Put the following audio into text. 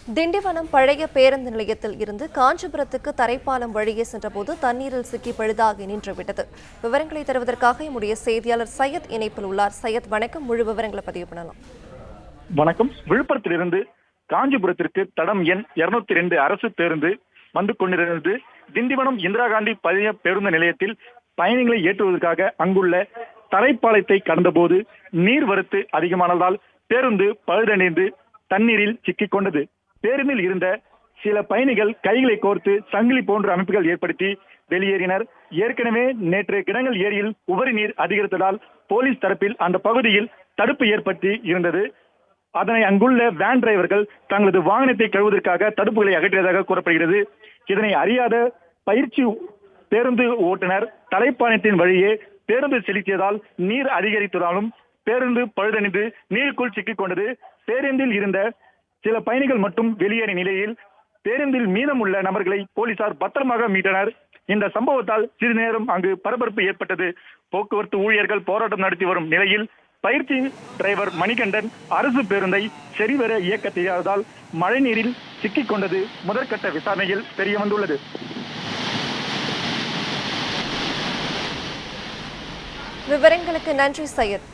திண்டிவனம் பழைய பேருந்து நிலையத்தில் இருந்து காஞ்சிபுரத்துக்கு தரைப்பாலம் வழியே சென்றபோது தண்ணீரில் சிக்கி பழுதாகி நின்றுவிட்டது. விவரங்களை தருவதற்காக நம்முடைய செய்தியாளர் சையத் இணைப்பில் உள்ளார். சையத், வணக்கம். முழு விவரங்களை பதிவு பண்ணலாம். வணக்கம். விழுப்புரத்திலிருந்து காஞ்சிபுரத்திற்கு தடம் எண் 202 அரசு பேருந்து வந்து கொண்டிருந்தது. திண்டிவனம் இந்திரா காந்தி பழைய பேருந்து நிலையத்தில் பயணிகளை ஏற்றுவதற்காக அங்குள்ள தரைப்பாலத்தை கடந்தபோது நீர்வரத்து அதிகமானதால் பேருந்து பழுதடைந்து தண்ணீரில் சிக்கிக் கொண்டது. பேருந்தில் இருந்த சில பயணிகள் கைகளை கோர்த்து சங்கிலி போன்ற அமைப்புகள் ஏற்படுத்தி வெளியேறினர். ஏற்கனவே நேற்று கிடங்கல் ஏரியில் உபரி நீர் அதிகரித்ததால் போலீஸ் தரப்பில் அந்த பகுதியில் தடுப்பு ஏற்படுத்தி இருந்தது. அதனை அங்குள்ள வேன் டிரைவர்கள் தங்களது வாகனத்தை கழுவுவதற்காக தடுப்புகளை அகற்றியதாக கூறப்படுகிறது. இதனை அறியாத பயிற்சி பேருந்து ஓட்டுநர் தரைப்பாலத்தின் வழியே பேருந்து செலுத்தியதால் நீர் அதிகரித்ததாலும் பேருந்து பழுதடைந்து நீருக்குள் சிக்கிக் கொண்டது. பேருந்தில் இருந்த சில பயணிகள் மட்டும் வெளியேறிய நிலையில் பேருந்தில் மீதமுள்ள நபர்களை போலீசார் பத்திரமாக மீட்டனர். இந்த சம்பவத்தால் சிறிது நேரம் அங்கு பரபரப்பு ஏற்பட்டது. போக்குவரத்து ஊழியர்கள் போராட்டம் நடத்தி வரும் நிலையில் பயிற்சி டிரைவர் மணிகண்டன் அரசு பேருந்தை சரிவர இயக்க தெரியாததால் மழைநீரில் சிக்கிக் கொண்டது முதற்கட்ட விசாரணையில் தெரிய வந்துள்ளது. விவரங்களுக்கு நன்றி சையத்.